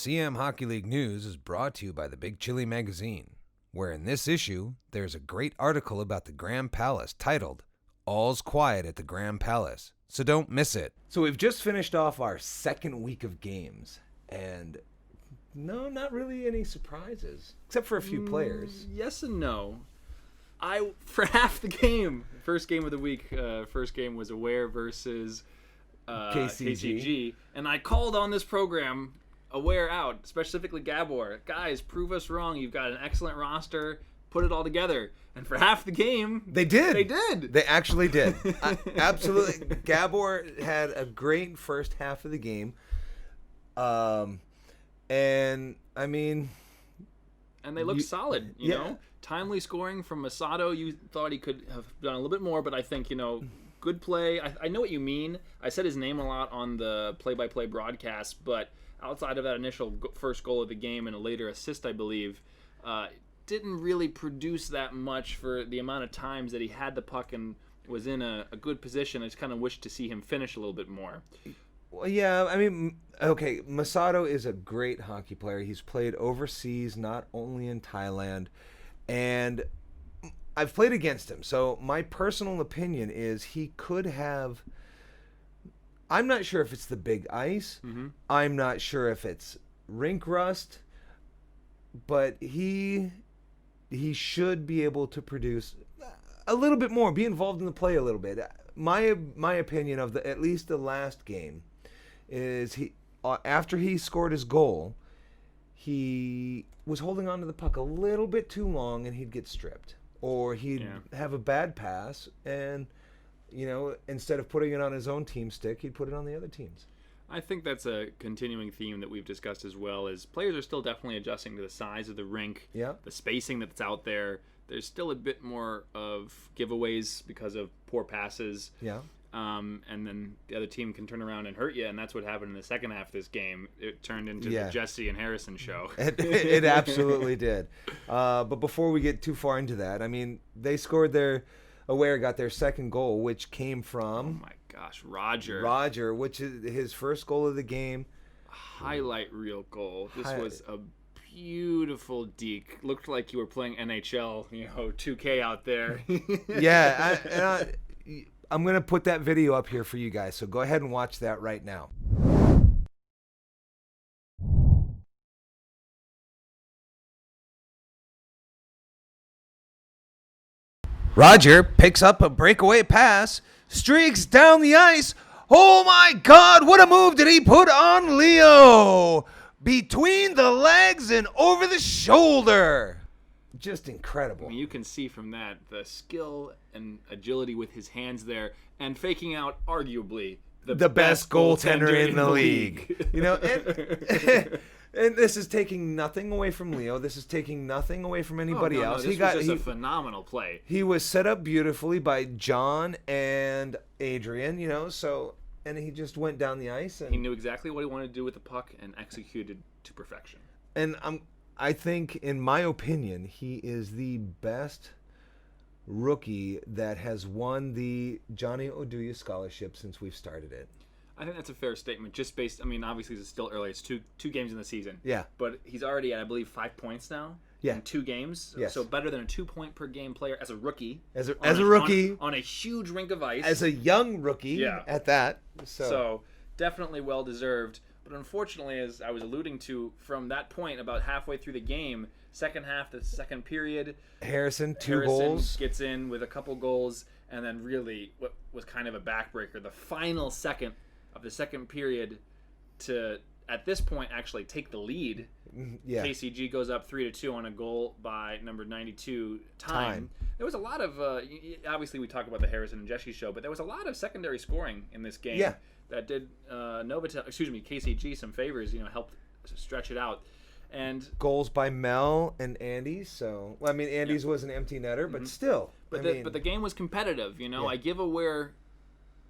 CM Hockey League News is brought to you by the Big Chili Magazine, where in this issue, there's a great article about the Grand Palace titled, All's Quiet at the Grand Palace, so don't miss it. So we've just finished off our second week of games, and no, not really any surprises, except for a few players. Yes and no. For half the game, first game of the week, first game was Aware versus KCCG, and I called on this program, Aware out, specifically Gabor. Guys, prove us wrong. You've got an excellent roster. Put it all together. And for half the game, They did. They actually did. Absolutely. Gabor had a great first half of the game. And, I mean... And they looked solid, you know? Timely scoring from Masato. You thought he could have done a little bit more, but I think, good play. I know what you mean. I said his name a lot on the play-by-play broadcast, but outside of that initial first goal of the game and a later assist, I believe, didn't really produce that much for the amount of times that he had the puck and was in a good position. I just kind of wished to see him finish a little bit more. Well, yeah, I mean, okay, Masato is a great hockey player. He's played overseas, not only in Thailand, and I've played against him. So my personal opinion is he could have... I'm not sure if it's the big ice. Mm-hmm. I'm not sure if it's rink rust, but he should be able to produce a little bit more, be involved in the play a little bit. My opinion of at least the last game is after he scored his goal, he was holding on to the puck a little bit too long and he'd get stripped, or he'd have a bad pass and, instead of putting it on his own team stick, he'd put it on the other team's. I think that's a continuing theme that we've discussed as well, is players are still definitely adjusting to the size of the rink, the spacing that's out there. There's still a bit more of giveaways because of poor passes. Yeah. And then the other team can turn around and hurt you, and that's what happened in the second half of this game. It turned into the Jesse and Harrison show. It absolutely did. But before we get too far into that, I mean, they scored Aware got their second goal, which came from... Oh, my gosh, Roger. Roger, which is his first goal of the game. Highlight reel goal. This was a beautiful deke. Looked like you were playing NHL, 2K out there. Yeah, I'm going to put that video up here for you guys, so go ahead and watch that right now. Roger picks up a breakaway pass, streaks down the ice. Oh my God, what a move did he put on Leo! Between the legs and over the shoulder. Just incredible. I mean, you can see from that the skill and agility with his hands there, and faking out arguably the best goaltender in the league. And this is taking nothing away from Leo. This is taking nothing away from anybody else. This was just a phenomenal play. He was set up beautifully by John and Adrian, and he just went down the ice. And he knew exactly what he wanted to do with the puck and executed to perfection. And I think, in my opinion, he is the best rookie that has won the Johnny Oduya Scholarship since we've started it. I think that's a fair statement, just based... I mean, obviously, it's still early. It's two games in the season. Yeah. But he's already at, I believe, 5 points now in 2 games. Yes. So better than a 2-point-per-game player as a rookie. As a rookie. On a huge rink of ice. As a young rookie at that. So definitely well-deserved. But unfortunately, as I was alluding to, from that point, about halfway through the game, second half, the second period... Harrison, 2 goals. Gets in with a couple goals, and then really what was kind of a backbreaker, the final second of the second period to, at this point, actually take the lead. Yeah. KCG goes up 3-2 on a goal by number 92, Time. There was a lot of, obviously we talk about the Harrison and Jesse show, but there was a lot of secondary scoring in this game that did KCG some favors, helped stretch it out. And goals by Mel and Andy. So, Andy's was an empty netter, but still. But the game was competitive, I give Aware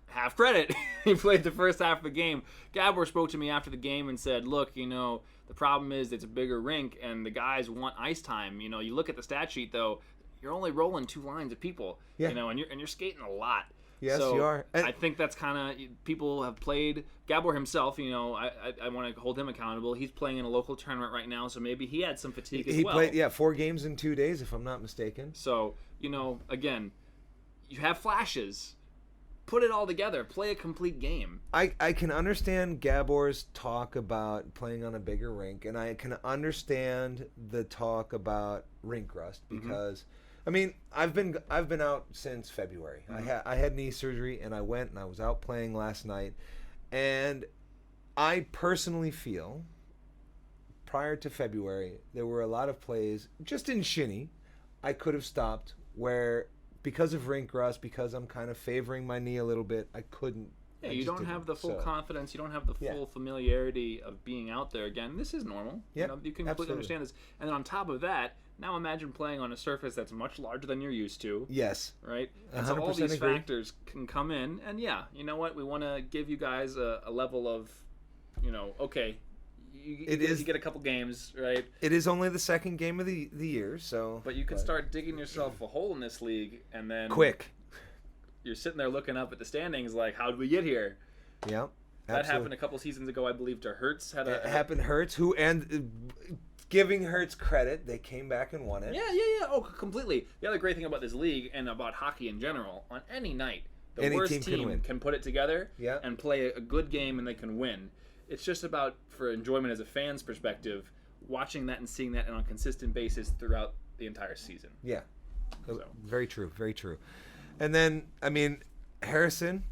half credit. He played the first half of the game. Gabor spoke to me after the game and said, look, the problem is it's a bigger rink and the guys want ice time. You look at the stat sheet, though, you're only rolling 2 lines of people, and you're skating a lot. Yes, so you are. I think that's kind of people have played. Gabor himself, I want to hold him accountable. He's playing in a local tournament right now, so maybe he had some fatigue as well. He played 4 games in 2 days, if I'm not mistaken. So again, you have flashes. Put it all together. Play a complete game. I can understand Gabor's talk about playing on a bigger rink, and I can understand the talk about rink rust because, I mean, I've been out since February. I had knee surgery, and I went and I was out playing last night, and I personally feel prior to February there were a lot of plays just in shinny I could have stopped where. Because of rink rust, because I'm kind of favoring my knee a little bit, I couldn't. Yeah, you don't have the full confidence. You don't have the full familiarity of being out there again. This is normal. Yeah, you can completely understand this. And then on top of that, now imagine playing on a surface that's much larger than you're used to. Yes. Right? And so all these factors can come in. And yeah, you know what? We want to give you guys a level of, okay, you get a couple games, right? It is only the second game of the year, so. But you could start digging yourself a hole in this league, and then quick. You're sitting there looking up at the standings, like, how did we get here? Yeah, that happened a couple seasons ago, I believe, to Hertz. It happened to Hertz, giving Hertz credit, they came back and won it. Yeah. Oh, completely. The other great thing about this league and about hockey in general, on any night, any worst team can put it together and play a good game, and they can win. It's just about, for enjoyment as a fan's perspective, watching that and seeing that on a consistent basis throughout the entire season. Yeah. So. Very true. Very true. And then, I mean, Harrison,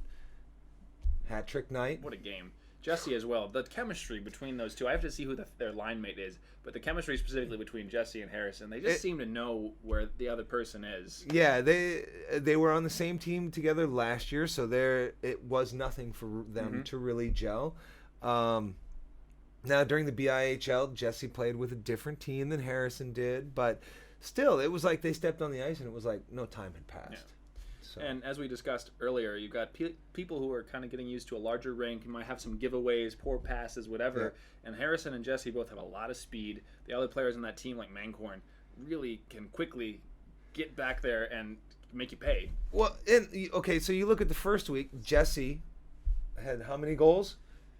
hat trick night. What a game. Jesse as well. The chemistry between those two, I have to see who their line mate is, but the chemistry specifically between Jesse and Harrison, they just seem to know where the other person is. Yeah, they were on the same team together last year, so it was nothing for them to really gel. Now during the BIHL, Jesse played with a different team than Harrison did, but still, it was like they stepped on the ice and it was like no time had passed. Yeah. So. And as we discussed earlier, you've got people who are kind of getting used to a larger rink. You might have some giveaways, poor passes, whatever. Yeah. And Harrison and Jesse both have a lot of speed. The other players on that team, like Mancorn, really can quickly get back there and make you pay. Well, so you look at the first week, Jesse had how many goals?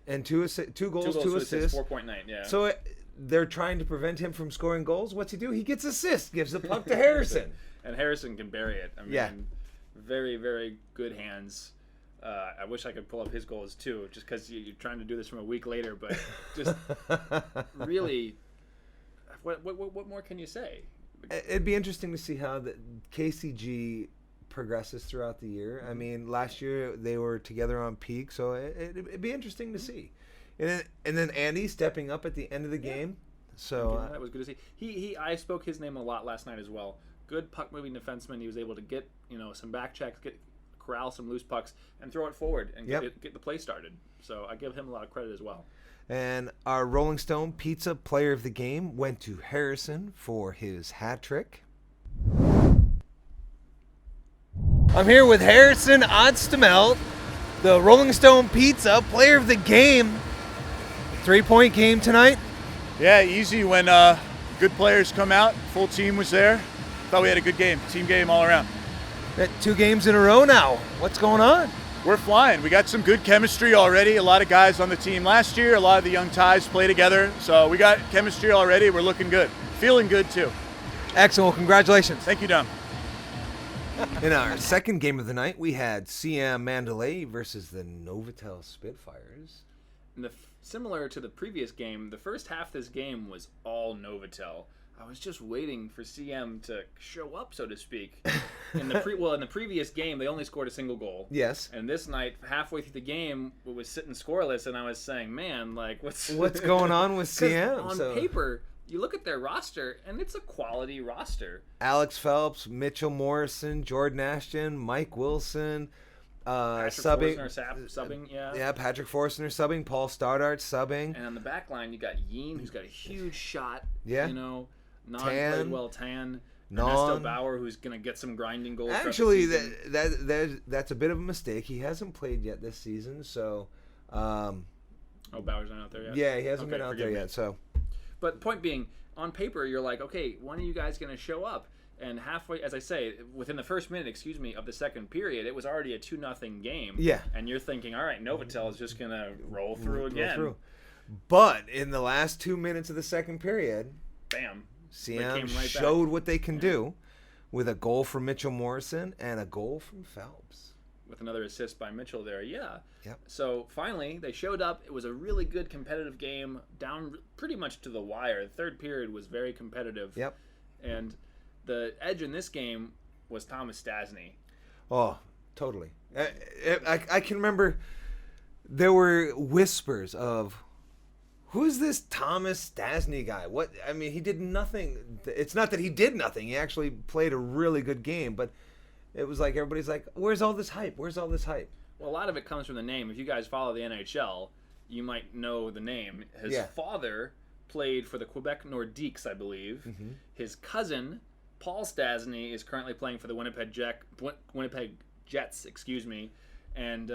And two goals, 2 assists. 4.9, yeah. So they're trying to prevent him from scoring goals. What's he do? He gets assists, gives the puck to Harrison. And Harrison can bury it. I mean, very, very good hands. I wish I could pull up his goals too, just because you're trying to do this from a week later. But just really, what more can you say? It'd be interesting to see how the KCG progresses throughout the year. I mean, last year they were together on peak, so it'd be interesting to see. And then Andy stepping up at the end of the game. So that was good to see. I spoke his name a lot last night as well. Good puck moving defenseman. He was able to get some back checks, corral some loose pucks, and throw it forward and get the play started. So I give him a lot of credit as well. And our Rolling Stone Pizza Player of the Game went to Harrison for his hat trick. I'm here with Harrison Oztemel, the Rolling Stone Pizza Player of the Game. 3-point game tonight. Yeah, easy when good players come out. Full team was there. Thought we had a good game. Team game all around. 2 games in a row now. What's going on? We're flying. We got some good chemistry already. A lot of guys on the team last year. A lot of the young ties play together. So we got chemistry already. We're looking good. Feeling good too. Excellent. Well, congratulations. Thank you, Dom. In our second game of the night, we had Siam Mandalay versus the Novotel Spitfires. And similar to the previous game, the first half of this game was all Novotel. I was just waiting for CM to show up, so to speak. In the previous game, they only scored a single goal. Yes. And this night, halfway through the game, it was sitting scoreless, and I was saying, man, like, what's going on with CM? On paper, you look at their roster, and it's a quality roster. Alex Phelps, Mitchell Morrison, Jordan Ashton, Mike Wilson, Patrick subbing, yeah. Yeah, Patrick Forstner subbing, Paul Stoddart subbing. And on the back line, you got Yeen, who's got a huge shot. Yeah. Non played well, Tan. Ernesto Bauer, who's going to get some grinding goals. Actually, that's a bit of a mistake. He hasn't played yet this season, so... Bauer's not out there yet? Yeah, he hasn't been out there yet, so... But point being, on paper, you're like, okay, when are you guys going to show up? And halfway, as I say, within the first minute, of the second period, it was already a 2-0 game. Yeah. And you're thinking, all right, Novotel is just going to roll through again. But in the last 2 minutes of the second period, bam, Siam showed what they can do with a goal from Mitchell Morrison and a goal from Phelps. With another assist by Mitchell there, yeah. Yep. So finally, they showed up. It was a really good competitive game, down pretty much to the wire. The third period was very competitive. Yep. And the edge in this game was Tomas Stastny. Oh, totally. I can remember there were whispers of, who's this Tomas Stastny guy? What? I mean, he did nothing. It's not that he did nothing. He actually played a really good game, but it was like everybody's like, where's all this hype? Where's all this hype? Well, a lot of it comes from the name. If you guys follow the NHL, you might know the name. His father played for the Quebec Nordiques, I believe. Mm-hmm. His cousin, Paul Stastny, is currently playing for the Winnipeg Jets, And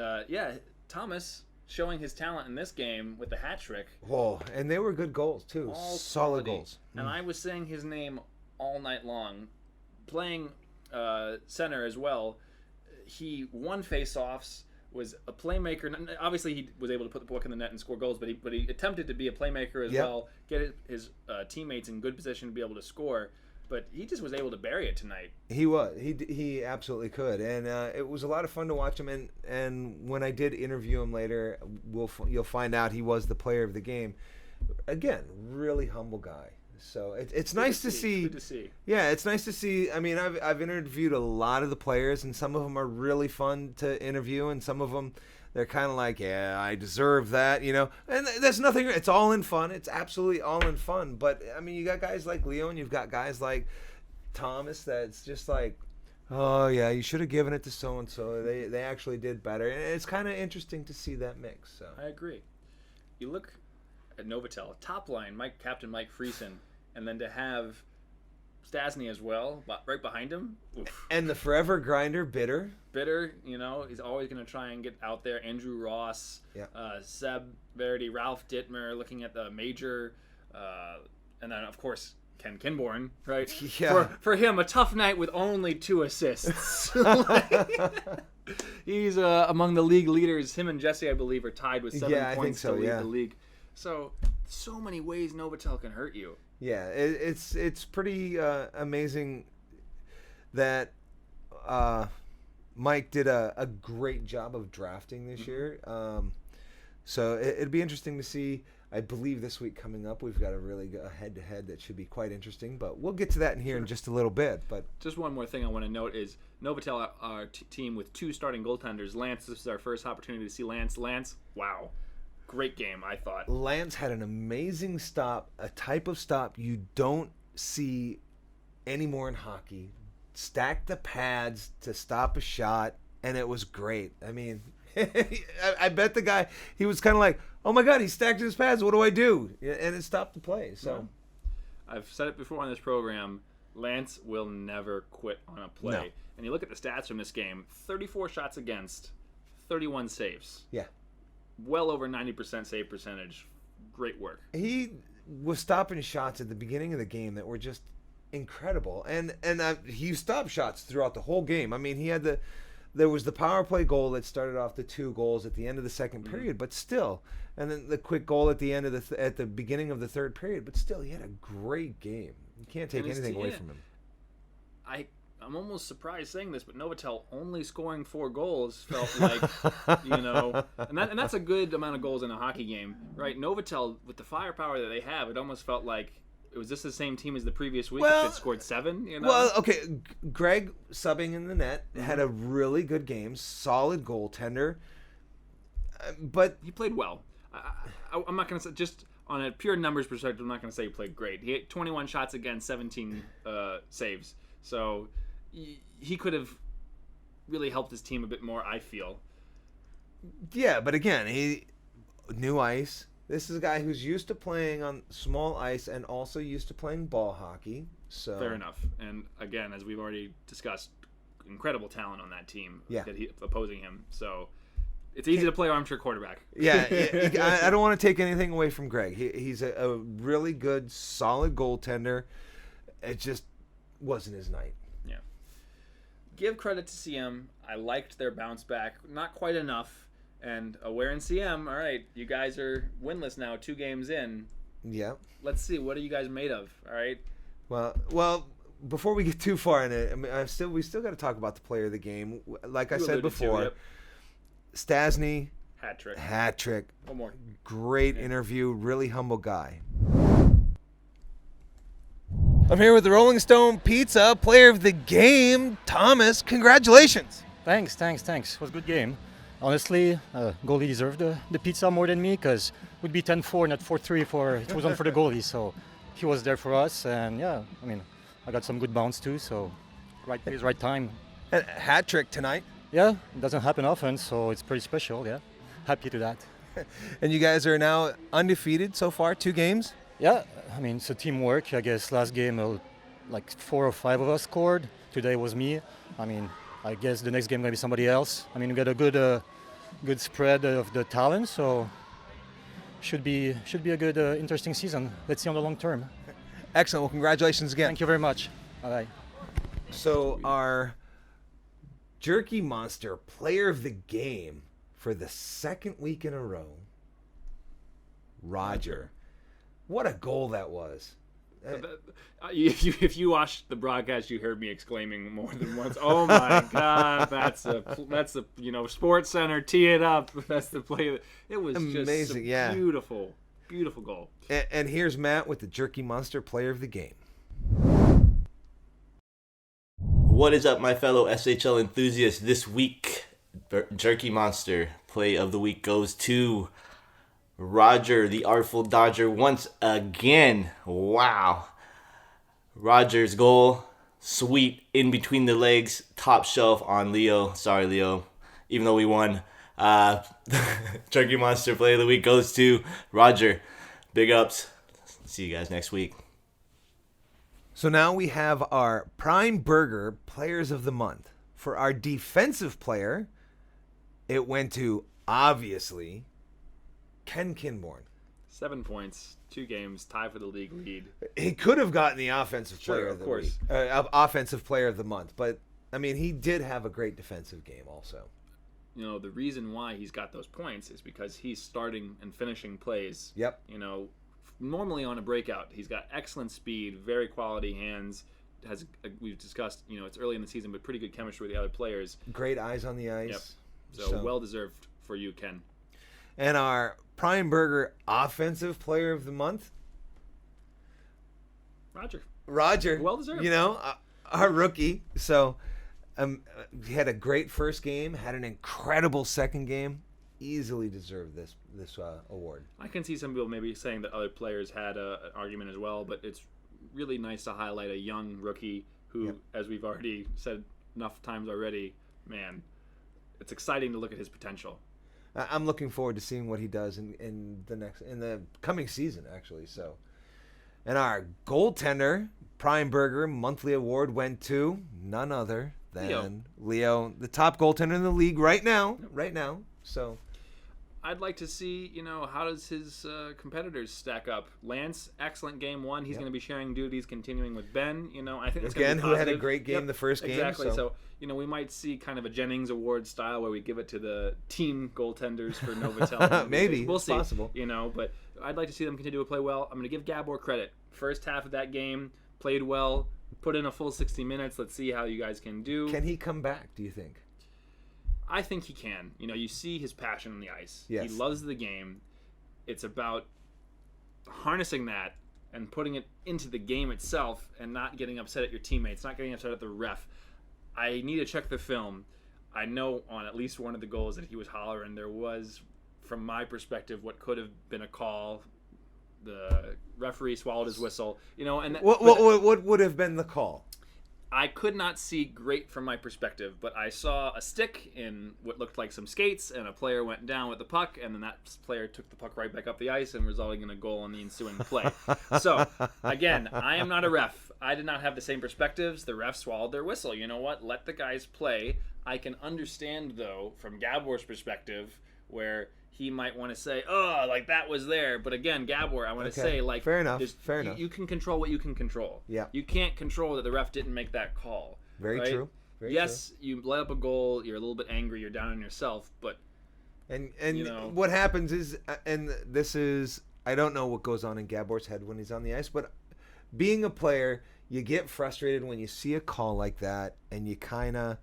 Thomas showing his talent in this game with the hat trick. Oh, and they were good goals too. All solid quality. Goals. And I was saying his name all night long, playing center as well. He won face-offs, was a playmaker. Obviously, he was able to put the puck in the net and score goals, but he attempted to be a playmaker as well, get his teammates in good position to be able to score. But he just was able to bury it tonight. He was. He absolutely could, and it was a lot of fun to watch him. And when I did interview him later, you'll find out he was the player of the game. Again, really humble guy. So it's nice to see. Good to see. Yeah, it's nice to see. I mean, I've interviewed a lot of the players, and some of them are really fun to interview, and some of them they're kind of like, yeah, I deserve that, And there's nothing. It's all in fun. It's absolutely all in fun. But I mean, you got guys like Leo, and you've got guys like Thomas. That's just like, oh yeah, you should have given it to so and so. They actually did better, and it's kind of interesting to see that mix. So I agree. You look at Novotel, top line, Captain Mike Friesen, and then to have Stastny as well, right behind him. Oof. And the forever grinder, Bitter, he's always going to try and get out there. Andrew Ross, Seb Verity, Ralph Dittmer, looking at the major, and then of course Ken Kinborn, right? Yeah. For him, a tough night with only 2 assists. He's among the league leaders. Him and Jesse, I believe, are tied with 7 points to lead the league. So many ways Novotel can hurt you. Yeah, it's pretty amazing that Mike did a great job of drafting this year. So it'd be interesting to see. I believe this week coming up, we've got a really good head-to-head that should be quite interesting. But we'll get to that in here in just a little bit. But just one more thing I want to note is Novotel, our team with 2 starting goaltenders. Lance, this is our first opportunity to see Lance. Lance, wow. Great game, I thought. Lance had an amazing stop, a type of stop you don't see anymore in hockey. Stacked the pads to stop a shot, and it was great. I mean, I bet the guy, he was kind of like, oh my God, he stacked his pads, what do I do? And it stopped the play. So, I've said it before on this program, Lance will never quit on a play. No. And you look at the stats from this game, 34 shots against, 31 saves. Yeah. Well over 90% save percentage. Great work. He was stopping shots at the beginning of the game that were just incredible, and he stopped shots throughout the whole game. I mean, there was the power play goal that started off the 2 goals at the end of the second period, but still, and then the quick goal at the end of at the beginning of the third period, but still, he had a great game. You can't take anything away from him. I'm almost surprised saying this, but Novotel only scoring 4 goals felt like, and that's a good amount of goals in a hockey game, right? Novotel, with the firepower that they have, it almost felt like, was this the same team as the previous week that scored 7? Well, okay, Greg subbing in the net had a really good game, solid goaltender, but he played well. I'm not going to say, just on a pure numbers perspective, I'm not going to say he played great. He had 21 shots against 17 saves, so he could have really helped his team a bit more, I feel. Yeah, but again, new ice. This is a guy who's used to playing on small ice and also used to playing ball hockey. So fair enough. And again, as we've already discussed, incredible talent on that team opposing him. So it's easy to play armchair quarterback. Yeah, I don't want to take anything away from Greg. He's a really good, solid goaltender. It just, wasn't his night. Yeah. Give credit to CM. I liked their bounce back. Not quite enough. And Aware and CM, all right, you guys are winless now, 2 games in. Yeah. Let's see, what are you guys made of? All right. Well, before we get too far in it, I mean, we still got to talk about the player of the game. Like I said before, Stastny, hat trick. One more. Great interview, really humble guy. I'm here with the Rolling Stone Pizza player of the game, Thomas. Congratulations. Thanks. It was a good game. Honestly, goalie deserved the pizza more than me because it would be 10-4, not 4-3 if it wasn't for the goalie. So he was there for us, and yeah, I mean, I got some good bounce too. So right place, right time. And hat trick tonight. Yeah, it doesn't happen often, so it's pretty special. Yeah, happy to that. And you guys are now undefeated so far, 2 games. Yeah, I mean, it's a teamwork. I guess last game, like 4 or 5 of us scored. Today was me. I mean, I guess the next game gonna be somebody else. I mean, we got a good spread of the talent, so should be a good, interesting season. Let's see on the long term. Excellent. Well, congratulations again. Thank you very much. Bye. So our Jerky Monster player of the game for the 2nd week in a row, Roger. What a goal that was. If you watched the broadcast, you heard me exclaiming more than once. Oh my God, that's a Sports Center, tee it up. That's the play. It was amazing. Just beautiful goal. And here's Matt with the Jerky Monster player of the game. What is up, my fellow SHL enthusiasts? This week, Jerky Monster play of the week goes to Roger, the Artful Dodger, once again. Wow. Roger's goal, sweet in between the legs, top shelf on Leo. Sorry, Leo, even though we won. Jerky Monster play of the week goes to Roger. Big ups. See you guys next week. So now we have our Prime Burger Players of the Month. For our defensive player, it went to, obviously, Ken Kinborn. 7 points, 2 games, tie for the league lead. He could have gotten the offensive player of course. offensive player of the month, but I mean, he did have a great defensive game also. You know, the reason why he's got those points is because he's starting and finishing plays. Yep. You know, normally on a breakout, he's got excellent speed, very quality hands. We've discussed, you know, it's early in the season, but pretty good chemistry with the other players. Great eyes on the ice. Yep. So well deserved for you, Ken. And our Prime Burger offensive player of the month, Roger. Well deserved. You know, our rookie. So he had a great first game, had an incredible second game. Easily deserved this award. I can see some people maybe saying that other players had an argument as well, but it's really nice to highlight a young rookie who, as we've already said enough times already, man, it's exciting to look at his potential. I'm looking forward to seeing what he does in the coming season, actually. So, and our goaltender Prime Burger monthly award went to none other than Leo, the top goaltender in the league right now. So, I'd like to see, you know, how does his competitors stack up? Lance, excellent game 1. He's going to be sharing duties, continuing with Ben. You know, I think it's going to be positive. Who had a great game the first game. Exactly. So, you know, we might see kind of a Jennings Award style where we give it to the team goaltenders for Novotel. Maybe. We'll see. Possible. You know, but I'd like to see them continue to play well. I'm going to give Gabor credit. First half of that game, played well, put in a full 60 minutes. Let's see how you guys can do. Can he come back, do you think? I think he can. You know, you see his passion on the ice. Yes. He loves the game. It's about harnessing that and putting it into the game itself and not getting upset at your teammates, not getting upset at the ref. I need to check the film. I know on at least one of the goals that he was hollering, there was, from my perspective, what could have been a call. The referee swallowed his whistle. You know, and what would have been the call? I could not see great from my perspective, but I saw a stick in what looked like some skates, and a player went down with the puck, and then that player took the puck right back up the ice and resulting in a goal on the ensuing play. So, again, I am not a ref. I did not have the same perspectives. The refs swallowed their whistle. You know what? Let the guys play. I can understand, though, from Gabor's perspective, where he might want to say, "Oh, like that was there." But again, Gabor, I want to say, like, fair enough. Fair enough. You can control what you can control. Yeah. You can't control that the ref didn't make that call. Very right? true. Very yes, you let up a goal. You're a little bit angry. You're down on yourself. But and what happens is, and this is, I don't know what goes on in Gabor's head when he's on the ice, but being a player, you get frustrated when you see a call like that, and you kind of,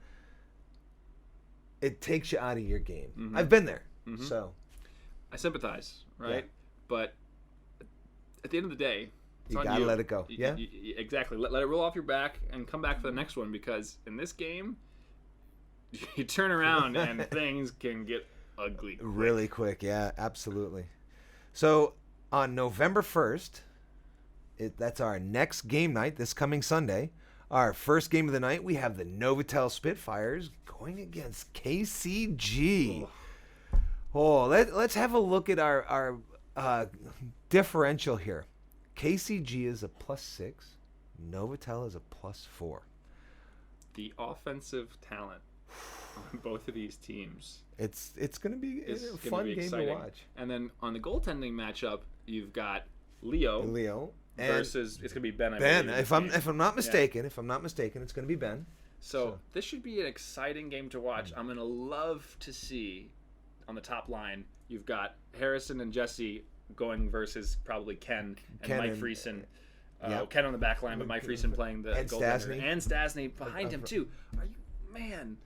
it takes you out of your game. Mm-hmm. I've been there, mm-hmm. so I sympathize, right? Yeah. But at the end of the day, you gotta let it go. Exactly. Let it roll off your back and come back for the next one, because in this game, you turn around and things can get ugly quick. Really quick. Yeah, absolutely. So on November 1st, that's our next game night, this coming Sunday. Our first game of the night, we have the Novotel Spitfires going against KCG. Let's have a look at our differential here. KCG is a +6. Novotel is a +4. The offensive talent on both of these teams. It's going to be a fun game to watch. And then on the goaltending matchup, you've got Leo versus, it's going to be Ben. If I'm not mistaken, it's going to be Ben. So this should be an exciting game to watch. I'm going to love to see on the top line, you've got Harrison and Jesse going versus probably Ken and Mike Friesen. Ken on the back line, but Mike Friesen playing the goaltender. And Stastny behind him too. Man.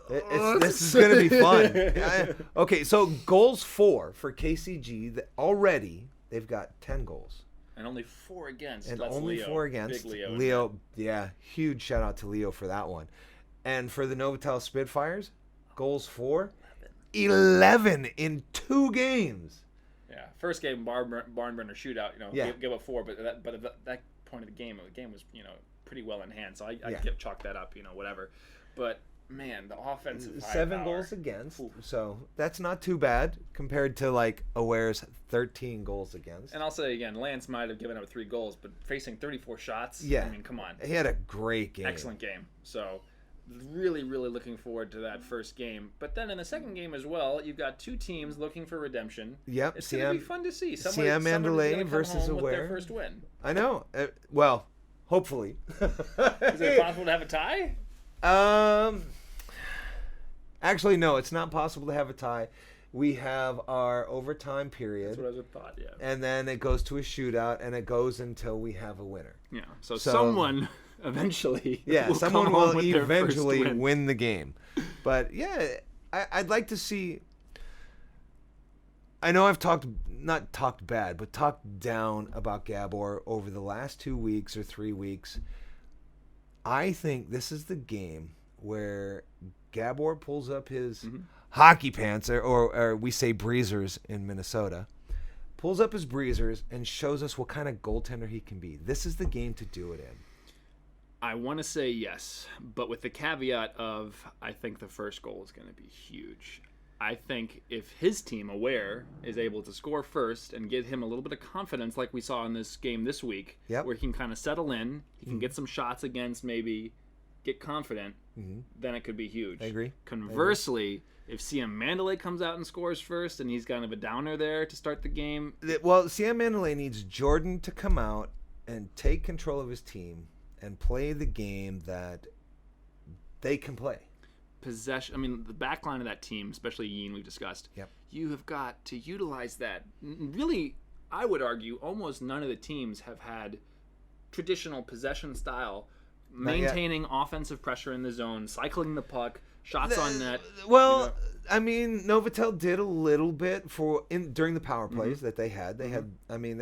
This is going to be fun. Okay, so goals for KCG, already they've got 10 goals. And only 4 against. And that's only Leo. 4 against. Big Leo, yeah, huge shout out to Leo for that one. And for the Novotel Spitfires, goals for 11 in 2 games. Yeah, first game barn-burner shootout. Give up 4, but at that point of the game was pretty well in hand. So I chalk that up. Whatever. But man, the offensive 7 goals against. Ooh. So that's not too bad compared to like Aware's 13 goals against. And I'll say again, Lance might have given up 3 goals, but facing 34 shots. Yeah, I mean, come on. He had a great game. Excellent game. So really, really looking forward to that first game. But then in the second game as well, you've got 2 teams looking for redemption. Yep, it's going to be fun to see. Siam Mandalay versus Aware. With their first win. I know. Well, hopefully. Is it possible to have a tie? Actually, no, it's not possible to have a tie. We have our overtime period. That's what I would have thought, yeah. And then it goes to a shootout, and it goes until we have a winner. Yeah, so someone eventually someone will eventually win the game. But, yeah, I'd like to see... I know I've not talked bad, but talked down about Gabor over the last 2 weeks or 3 weeks. I think this is the game where Gabor pulls up his hockey pants, or we say breezers in Minnesota, pulls up his breezers and shows us what kind of goaltender he can be. This is the game to do it in. I want to say yes, but with the caveat of I think the first goal is going to be huge. I think if his team, Aware, is able to score first and give him a little bit of confidence like we saw in this game this week, where he can kind of settle in, he can get some shots against, maybe get confident, then it could be huge. I agree. Conversely, if Siam Mandalay comes out and scores first and he's kind of a downer there to start the game. Well, Siam Mandalay needs Jordan to come out and take control of his team and play the game that they can play. Possession. I mean, the back line of that team, especially Yin, we've discussed. Yep. You have got to utilize that. Really, I would argue almost none of the teams have had traditional possession style, maintaining offensive pressure in the zone, cycling the puck, shots on net. Well, I mean, Novotel did a little bit during the power plays that they had. They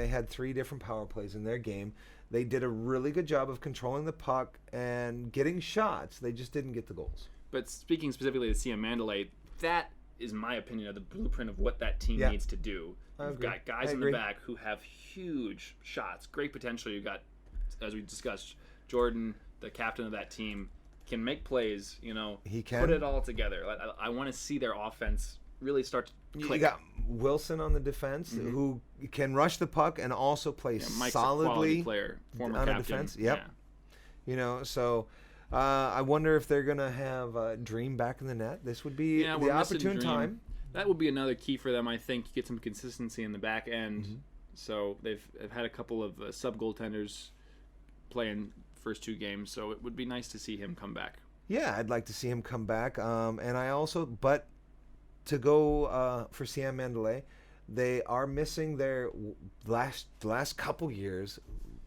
had 3 different power plays in their game. They did a really good job of controlling the puck and getting shots. They just didn't get the goals. But speaking specifically of Siam Mandalay, that is my opinion of the blueprint of what that team needs to do. You've got guys in the back who have huge shots, great potential. You've got, as we discussed, Jordan, the captain of that team, can make plays. He can put it all together. I want to see their offense really start to click. You got Wilson on the defense who can rush the puck and also play Mike's solidly. A quality player, former on captain. Defense. Yep. Yeah. So I wonder if they're gonna have Dream back in the net. This would be the opportune time. that would be another key for them. I think get some consistency in the back end. Mm-hmm. So they've had a couple of sub goaltenders playing first 2 games, so it would be nice to see him come back. Yeah, I'd like to see him come back. And I also, but to go for Siam Mandalay, they are missing their last couple years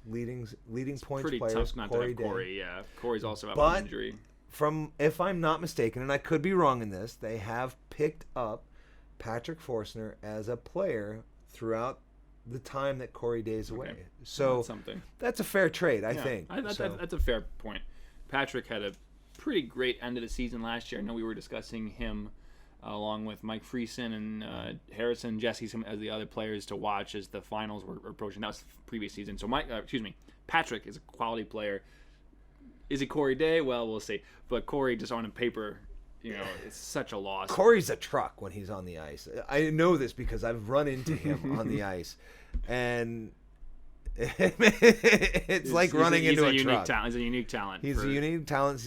leading points Pretty players. tough not to have Day. Corey. Yeah, Corey's also out But with an injury. From, if I'm not mistaken, and I could be wrong in this, they have picked up Patrick Forstner as a player throughout the time that Corey Day's away. Okay. So That's something. that's a fair trade, I think. That's a fair point. Patrick had a pretty great end of the season last year. I know we were discussing him along with Mike Friesen and Harrison, Jesse, some as the other players to watch as the finals were approaching. That was the previous season. So Patrick is a quality player. Is he Corey Day? Well, we'll see. But Corey, just on paper, it's such a loss. Corey's a truck when he's on the ice. I know this because I've run into him on the ice, and it's like running into a truck. He's a unique talent. He's a unique talent.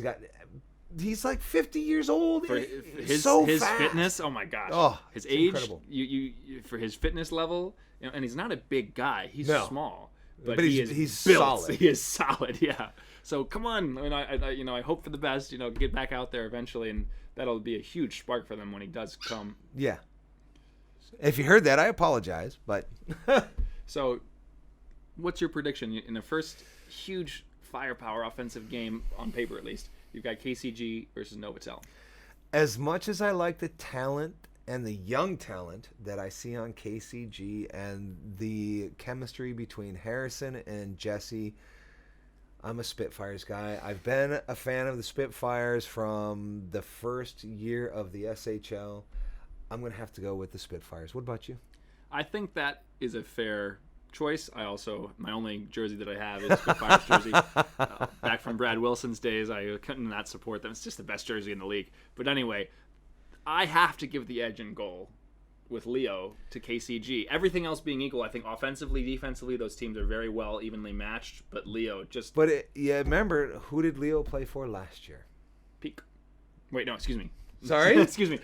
He's like 50 years old. For his fast. fitness. Oh my gosh. Oh, his age. incredible. You for his fitness level, and he's not a big guy. He's small, but he's built. solid. He is solid. Yeah. So come on. I mean, I hope for the best. Get back out there eventually, and that'll be a huge spark for them when he does come. Yeah. If you heard that, I apologize, but So, what's your prediction in the first huge firepower offensive game on paper, at least? You've got KCG versus Novotel. as much as I like the talent and the young talent that I see on KCG and the chemistry between Harrison and Jesse, I'm a Spitfires guy. I've been a fan of the Spitfires from the first year of the SHL. I'm going to have to go with the Spitfires. What about you? I think that is a fair choice. My only jersey that I have is Spitfires jersey. Back from Brad Wilson's days, I couldn't not support them. It's just the best jersey in the league. But anyway, I have to give the edge in goal with Leo to KCG. Everything else being equal, I think offensively, defensively, those teams are very well evenly matched. But Leo just... But remember, who did Leo play for last year? peak. Wait, no, excuse me. Sorry? excuse me.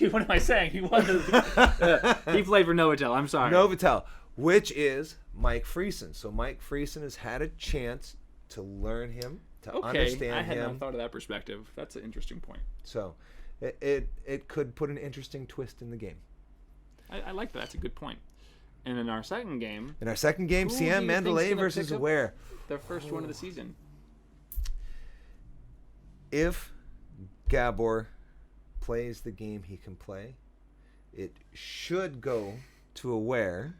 What am I saying? He played for Novotel. I'm sorry. Novotel, which is Mike Friesen. So Mike Friesen has had a chance to learn him, to understand I had him. not thought of that perspective. That's an interesting point. So it could put an interesting twist in the game. I like that. That's a good point. And in our second game, Siam who do you Mandalay think's gonna versus pick up Ware. their first one of the season. If Gabor plays the game he can play, it should go to Ware,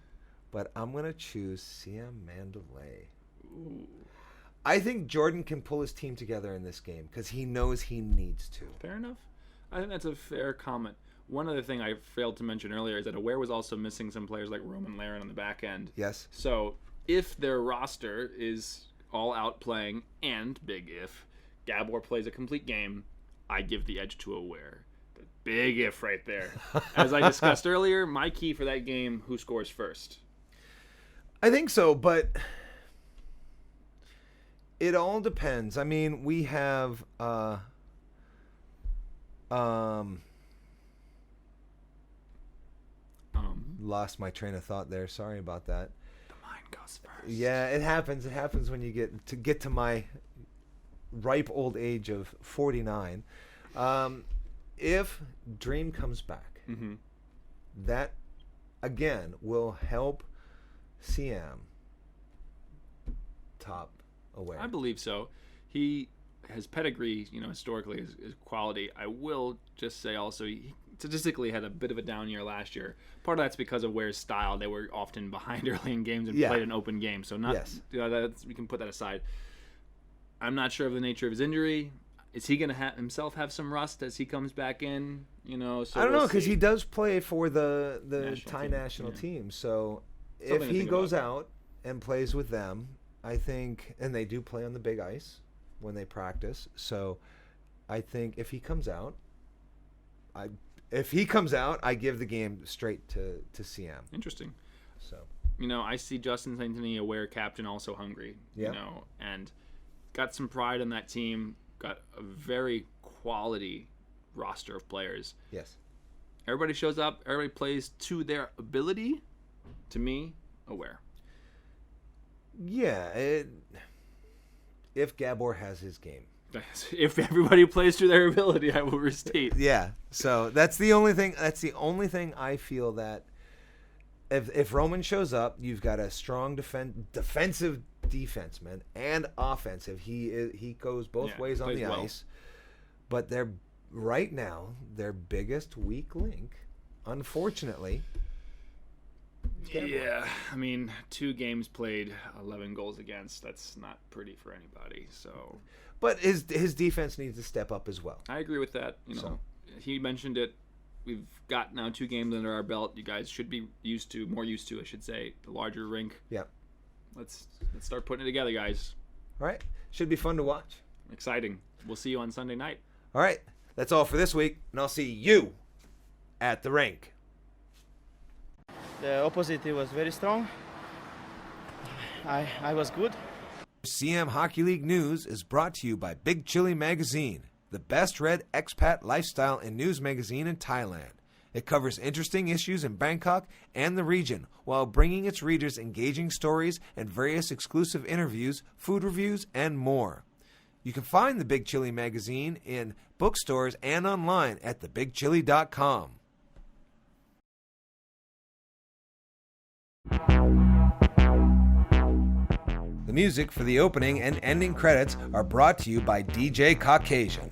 but I'm going to choose Siam Mandalay. Ooh, I think Jordan can pull his team together in this game because he knows he needs to. fair enough. I think that's a fair comment. One other thing I failed to mention earlier is that Aware was also missing some players like Roman Laren on the back end. Yes. So if their roster is all out playing, and big if, Gabor plays a complete game, I give the edge to Aware. The big if right there. As I discussed earlier, my key for that game, who scores first? I think so, but it all depends. I mean, we have lost my train of thought there. Sorry about that. The mind goes first. Yeah, it happens. It happens when you get to my ripe old age of 49. If Dream comes back, Mm-hmm. that again will help Siam top Aware. I believe so. He has pedigree, historically is quality. I will just say also he statistically had a bit of a down year last year. Part of that's because of Ware's style. They were often behind early in games and played an open game. So we can put that aside. I'm not sure of the nature of his injury. Is he going to himself have some rust as he comes back in? So I don't know, because see. he does play for the National Thai team, national yeah. team. So Something if to he think goes about. out and plays with them, I think, and they do play on the big ice when they practice. So I think if he comes out, I give the game straight to Siam. Interesting. So I see Justin St. Denis, Aware captain, also hungry. Yeah. And got some pride on that team. Got a very quality roster of players. yes, Everybody shows up. Everybody plays to their ability. To me, aware. Yeah. If Gabor has his game. If everybody plays to their ability, I will restate. Yeah. So that's the only thing. That's the only thing I feel that if Roman shows up, you've got a strong defensive defenseman and offensive. He goes both ways on the ice. But right now their biggest weak link, unfortunately. Yeah, I mean, 2 games played, 11 goals against. That's not pretty for anybody. So, but his defense needs to step up as well. I agree with that. He mentioned it. We've got now 2 games under our belt. You guys should be more used to, I should say, the larger rink. Yeah. Let's start putting it together, guys. All right. Should be fun to watch. Exciting. We'll see you on Sunday night. All right. That's all for this week, and I'll see you at the rink. The opposite was very strong. I was good. CM Hockey League News is brought to you by Big Chili Magazine, the best read expat lifestyle and news magazine in Thailand. It covers interesting issues in Bangkok and the region while bringing its readers engaging stories and various exclusive interviews, food reviews, and more. You can find the Big Chili Magazine in bookstores and online at thebigchili.com. The music for the opening and ending credits are brought to you by DJ Caucasian.